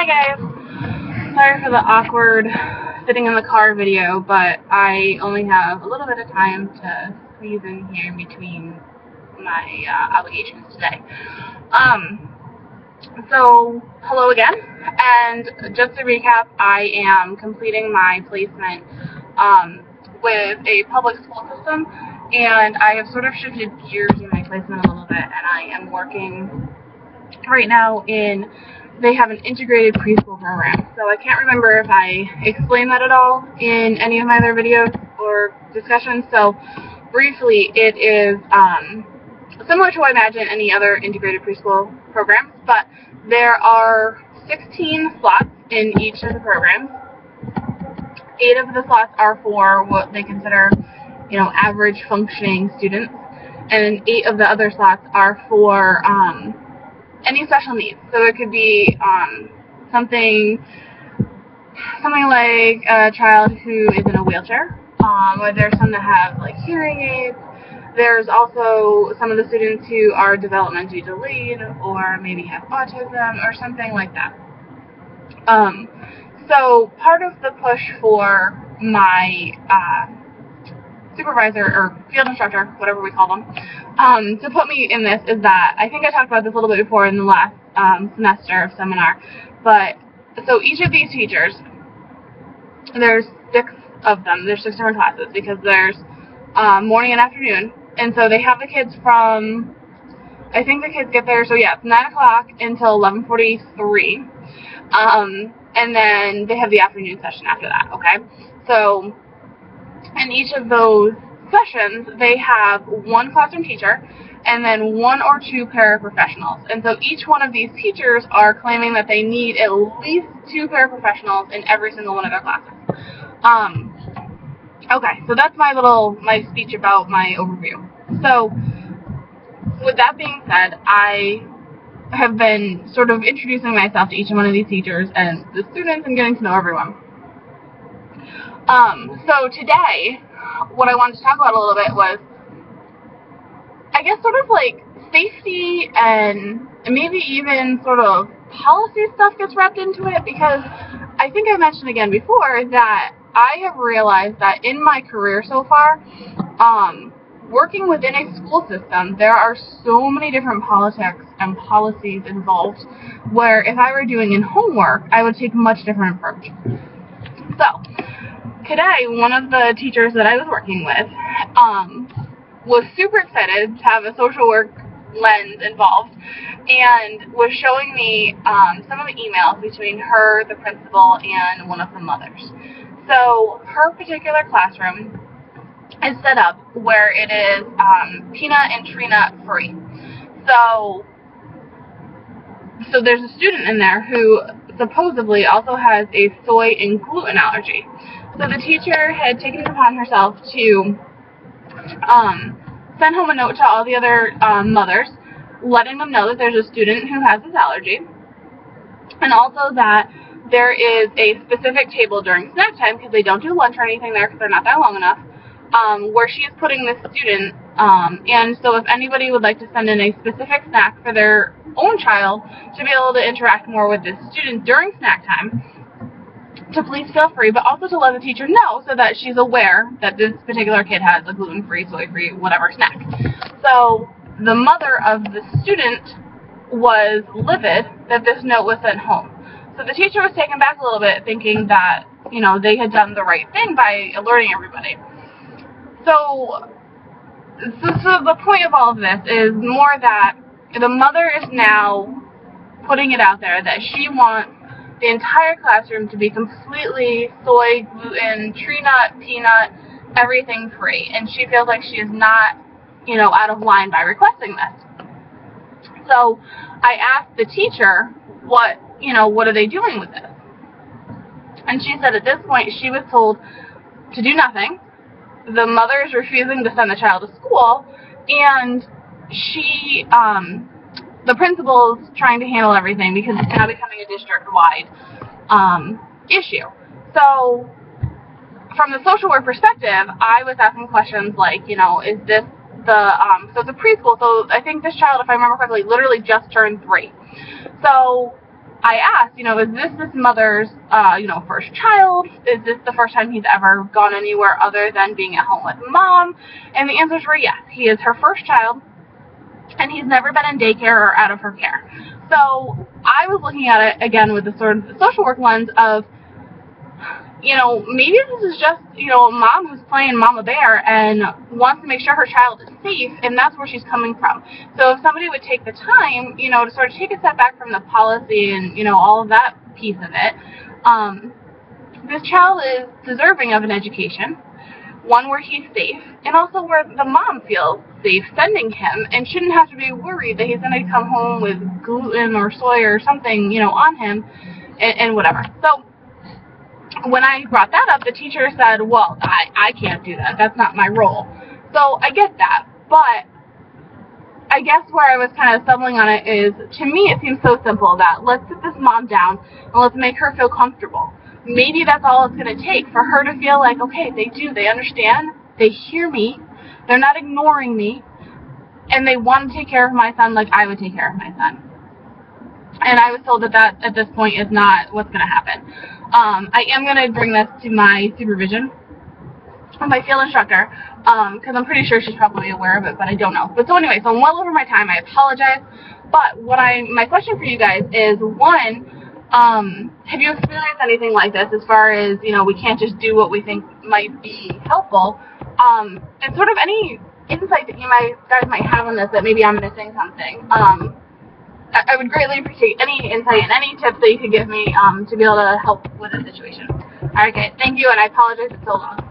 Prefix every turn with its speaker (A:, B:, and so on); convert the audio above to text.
A: guys, sorry for the awkward sitting in the car video, but I only have a little bit of time to squeeze in here in between my obligations today. So hello again, and just to recap, I am completing my placement with a public school system, and I have sort of shifted gears in my placement a little bit, and I am working right now they have an integrated preschool program. So I can't remember if I explained that at all in any of my other videos or discussions. So briefly, it is similar to, I imagine, any other integrated preschool programs, but there are 16 slots in each of the programs. 8 of the slots are for what they consider, average functioning students, and 8 of the other slots are for any special needs. So it could be something like a child who is in a wheelchair, or there's some that have like hearing aids. There's also some of the students who are developmentally delayed or maybe have autism or something like that. So part of the push for my supervisor or field instructor, whatever we call them, to put me in this is that I think I talked about this a little bit before in the last semester of seminar, but so each of these teachers, there's 6 of them. There's 6 different classes because there's morning and afternoon, and so they have the kids from, I think the kids get there, so yeah, it's 9 o'clock until 11:43, and then they have the afternoon session after that, okay? So in each of those sessions, they have one classroom teacher and then 1 or 2 paraprofessionals. And so each one of these teachers are claiming that they need at least 2 paraprofessionals in every single one of their classes. Okay, so that's my speech about my overview. So with that being said, I have been sort of introducing myself to each one of these teachers and the students and getting to know everyone. So today, what I wanted to talk about a little bit was, I guess, sort of like safety and maybe even sort of policy stuff gets wrapped into it, because I think I mentioned again before that I have realized that in my career so far, working within a school system, there are so many different politics and policies involved where if I were doing in homework, I would take a much different approach. So today, one of the teachers that I was working with was super excited to have a social work lens involved and was showing me some of the emails between her, the principal, and one of the mothers. So her particular classroom is set up where it is peanut and tree nut free. So there's a student in there who supposedly also has a soy and gluten allergy. So the teacher had taken it upon herself to send home a note to all the other mothers, letting them know that there's a student who has this allergy, and also that there is a specific table during snack time, because they don't do lunch or anything there because they're not there long enough, where she is putting this student, and so if anybody would like to send in a specific snack for their own child to be able to interact more with this student during snack time, to please feel free, but also to let the teacher know so that she's aware that this particular kid has a gluten-free, soy-free, whatever snack. So the mother of the student was livid that this note was sent home. So the teacher was taken back a little bit, thinking that, they had done the right thing by alerting everybody. So the point of all of this is more that the mother is now putting it out there that she wants the entire classroom to be completely soy, gluten, tree nut, peanut, everything free. And she feels like she is not, out of line by requesting this. So I asked the teacher, what are they doing with this? And she said at this point she was told to do nothing. The mother is refusing to send the child to school, and the principal is trying to handle everything because it's now becoming a district-wide issue. So from the social work perspective, I was asking questions like, is this so it's a preschool, so I think this child, if I remember correctly, literally just turned 3. So I asked, is this mother's, first child? Is this the first time he's ever gone anywhere other than being at home with mom? And the answers were yes. He is her first child, and he's never been in daycare or out of her care. So I was looking at it again with the sort of social work lens of, maybe this is just, a mom who's playing mama bear and wants to make sure her child is safe, and that's where she's coming from. So if somebody would take the time, to sort of take a step back from the policy and, all of that piece of it, this child is deserving of an education, one where he's safe, and also where the mom feels safe sending him and shouldn't have to be worried that he's going to come home with gluten or soy or something, on him and whatever. So when I brought that up, the teacher said, well, I can't do that. That's not my role. So I get that. But I guess where I was kind of stumbling on it is, to me, it seems so simple that let's sit this mom down and let's make her feel comfortable. Maybe that's all it's going to take for her to feel like, okay, they understand, they hear me, they're not ignoring me, and they want to take care of my son like I would take care of my son. And I was told that at this point is not what's going to happen. I am going to bring this to my supervision, my field instructor, because I'm pretty sure she's probably aware of it, but I don't know. But so anyway, so I'm well over my time. I apologize. But my question for you guys is, one, have you experienced anything like this as far as, we can't just do what we think might be helpful, and sort of any insight that you guys might have on this that maybe I'm missing something. I would greatly appreciate any insight and any tips that you could give me to be able to help with this situation. All right, guys, thank you, and I apologize it's so long.